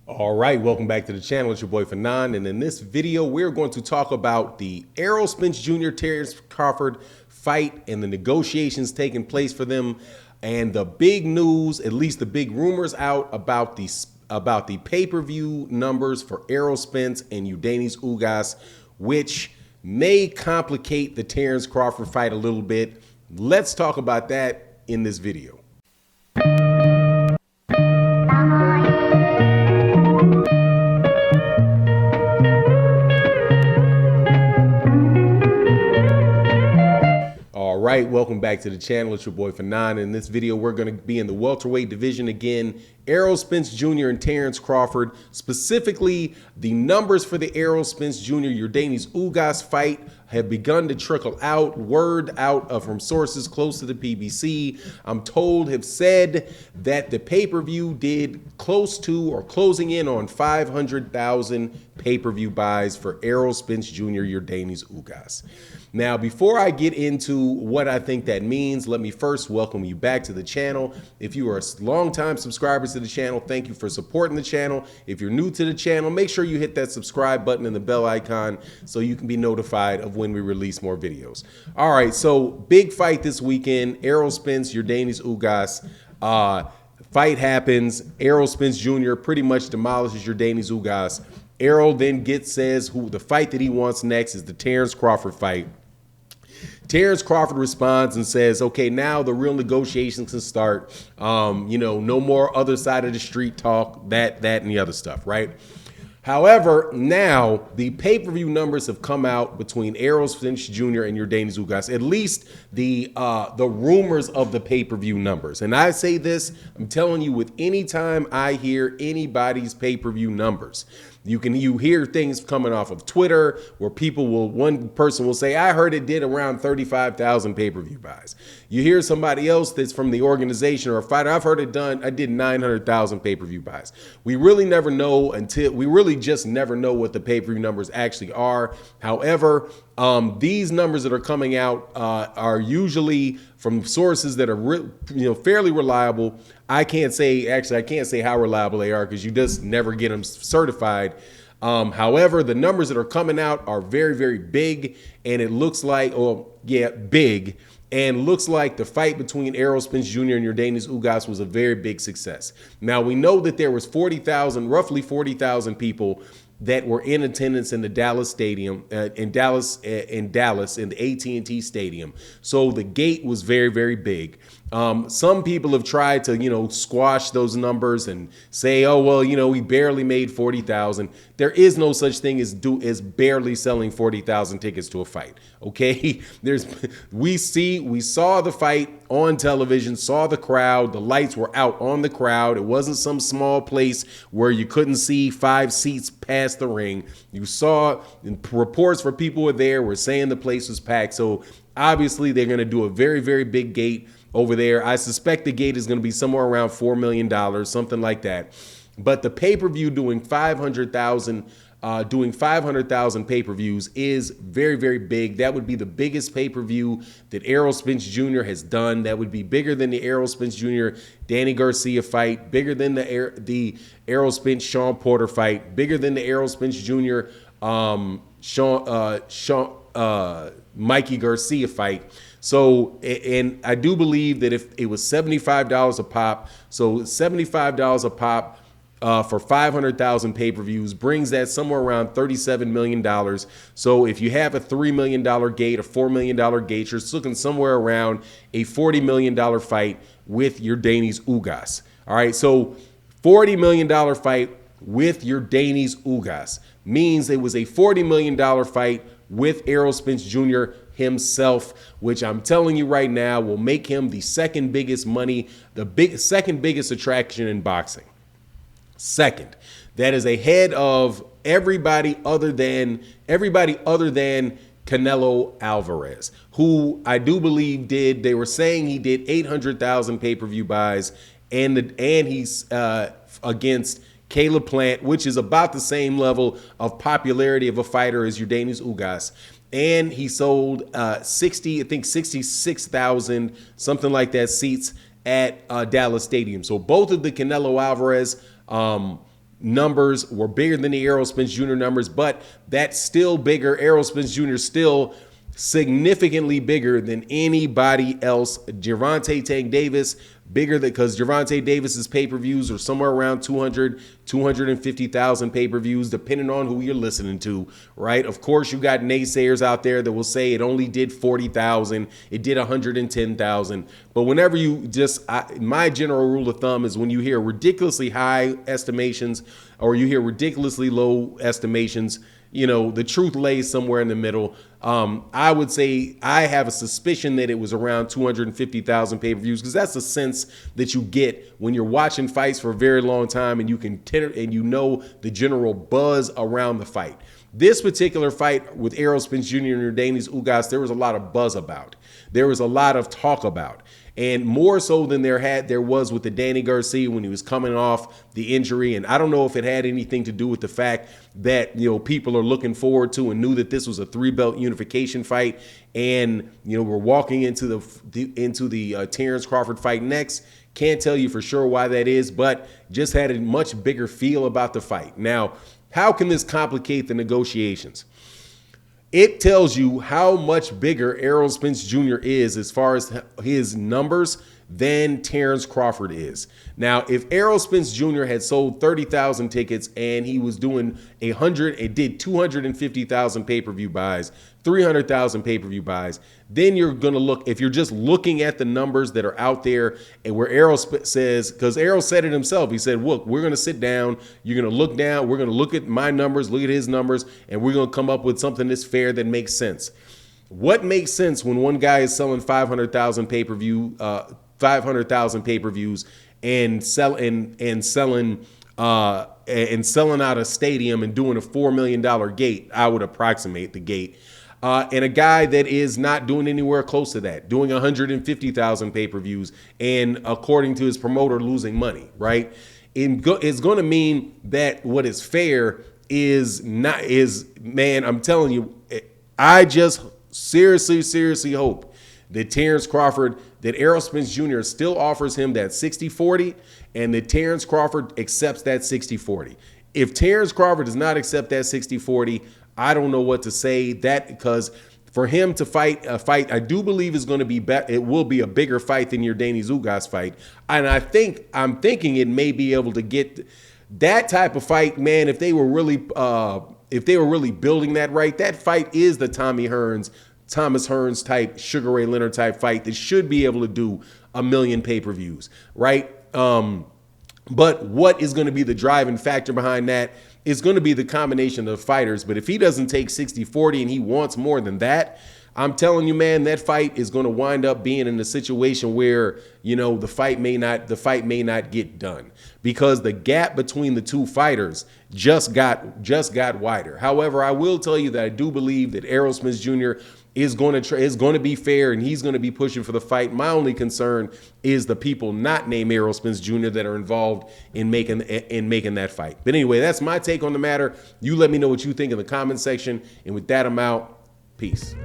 All right, welcome back to the channel. It's your boy Fanon, and in this video, we're going to talk about the Errol Spence Jr. Terence Crawford fight and the negotiations taking place for them, and the big news, at least the big rumors out about the pay-per-view numbers for Errol Spence and Ugas, which may complicate the Terence Crawford fight a little bit. Let's talk about that in this video. All right, welcome back to the channel. It's your boy Fanon. In this video, we're going to be in the welterweight division again. Errol Spence Jr. and Terence Crawford. Specifically, the numbers for the Errol Spence Jr. YORDENIS Ugas fight have begun to trickle out. Word out from sources close to the PBC, I'm told, have said that the pay-per-view did close to or closing in on 500,000 pay-per-view buys for Errol Spence Jr. YORDENIS Ugas. Now, before I get into what I think that means, let me first welcome you back to the channel. If you are longtime subscribers to the channel, thank you for supporting the channel. If you're new to the channel, make sure you hit that subscribe button and the bell icon so you can be notified of when we release more videos. All right, so big fight this weekend. Errol Spence, YORDENIS Ugas. Fight happens. Errol Spence Jr. pretty much demolishes YORDENIS Ugas. Errol then says the fight that he wants next is the Terence Crawford fight. Terence Crawford responds and says, okay, now the real negotiations can start. No more other side of the street talk, that, and the other stuff, right? However, now the pay-per-view numbers have come out between Errol Spence Jr. and YORDENIS Ugas, at least the rumors of the pay-per-view numbers. And I say this, I'm telling you, with any time I hear anybody's pay-per-view numbers, you hear things coming off of Twitter where one person will say, I heard it did around 35,000 pay-per-view buys. You hear somebody else that's from the organization or a fighter, I did 900,000 pay-per-view buys. We really never know we really just never know what the pay-per-view numbers actually are. However, these numbers that are coming out are usually from sources that are fairly reliable. I can't say how reliable they are because you just never get them certified. However, the numbers that are coming out are very, very big, and it looks like, big, and looks like the fight between Errol Spence Jr. and YORDENIS Ugas was a very big success. Now, we know that there was roughly 40,000 people that were in attendance in the Dallas stadium, in Dallas, in the AT&T Stadium. So the gate was very, very big. Some people have tried to, squash those numbers and say, oh, well, we barely made 40,000. There is no such thing as barely selling 40,000 tickets to a fight. Okay, we saw the fight on television, saw the crowd. The lights were out on the crowd. It wasn't some small place where you couldn't see 5 seats past the ring. You saw reports where people were there were saying the place was packed. So obviously they're going to do a very, very big gate over there. I suspect the gate is going to be somewhere around $4 million, something like that. But the pay-per-view doing 500,000 pay-per-views is very, very big. That would be the biggest pay-per-view that Errol Spence Jr. has done. That would be bigger than the Errol Spence Jr. Danny Garcia fight, bigger than the Errol Spence Sean Porter fight, bigger than the Errol Spence Jr. Mikey Garcia fight. So, and I do believe that if it was $75 a pop, so $75 a pop for 500,000 pay-per-views brings that somewhere around $37 million. So if you have a $3 million gate, a $4 million gate, you're looking somewhere around a $40 million fight with YORDENIS Ugas. All right, so $40 million fight with YORDENIS Ugas means it was a $40 million fight with Errol Spence Jr. himself, which I'm telling you right now will make him the second biggest second biggest attraction in boxing. Second, that is ahead of everybody other than Canelo Alvarez, who I do believe they were saying he did 800,000 pay-per-view buys, and he's against Caleb Plant, which is about the same level of popularity of a fighter as YORDENIS Ugas. And he sold 66,000, something like that, seats at Dallas Stadium. So both of the Canelo Alvarez numbers were bigger than the Errol Spence Jr. numbers, but that's still bigger. Errol Spence Jr. still significantly bigger than anybody else. Gervonta Tank Davis, bigger than, because Gervonta Davis's pay-per-views are somewhere around 250,000 pay-per-views, depending on who you're listening to, right? Of course, you got naysayers out there that will say it only did 40,000, it did 110,000. But whenever you my general rule of thumb is when you hear ridiculously high estimations or you hear ridiculously low estimations, you know, the truth lays somewhere in the middle. I would say I have a suspicion that it was around 250,000 pay-per-views, because that's the sense that you get when you're watching fights for a very long time and you know the general buzz around the fight. This particular fight with Errol Spence Jr. and Yordenis Ugas, there was a lot of buzz about. There was a lot of talk about. And more so than there was with the Danny Garcia when he was coming off the injury. And I don't know if it had anything to do with the fact that, you know, people are looking forward to and knew that this was a 3-belt unification fight. And, you know, we're walking into the Terence Crawford fight next. Can't tell you for sure why that is, but just had a much bigger feel about the fight. Now, how can this complicate the negotiations? It tells you how much bigger Errol Spence Jr. is as far as his numbers than Terence Crawford is. Now, if Errol Spence Jr. had sold 30,000 tickets and he was doing it did 250,000 pay-per-view buys, 300,000 pay-per-view buys, then you're going to look, if you're just looking at the numbers that are out there and where Errol says, because Errol said it himself, he said, look, we're going to sit down, you're going to look down, we're going to look at my numbers, look at his numbers, and we're going to come up with something that's fair, that makes sense. What makes sense when one guy is selling 500,000 pay-per-view, 500,000 pay-per-views and selling out a stadium and doing a $4 million gate? I would approximate the gate. And a guy that is not doing anywhere close to that, doing 150,000 pay-per-views, and according to his promoter, losing money, right? It's going to mean that what is fair man, I'm telling you, I just seriously hope that Terence Crawford, that Errol Spence Jr. still offers him that 60-40, and that Terence Crawford accepts that 60-40. If Terence Crawford does not accept that 60-40, I don't know what to say. That, because for him to fight a fight, I do believe is going to be it will be a bigger fight than your Yordenis Ugas fight, and I'm thinking it may be able to get that type of fight, man. If they were really building that right, that fight is the Thomas Hearns type, Sugar Ray Leonard type fight that should be able to do 1 million pay-per-views, right? But what is going to be the driving factor behind that is going to be the combination of fighters. But if he doesn't take 60-40 and he wants more than that, I'm telling you, man, that fight is going to wind up being in a situation where, you know, the fight may not get done, because the gap between the two fighters just got wider. However, I will tell you that I do believe that Errol Spence Jr. is going to be fair, and he's going to be pushing for the fight. My only concern is the people not named Errol Spence Jr. that are involved in making that fight. But anyway, that's my take on the matter. You let me know what you think in the comment section. And with that, I'm out. Peace.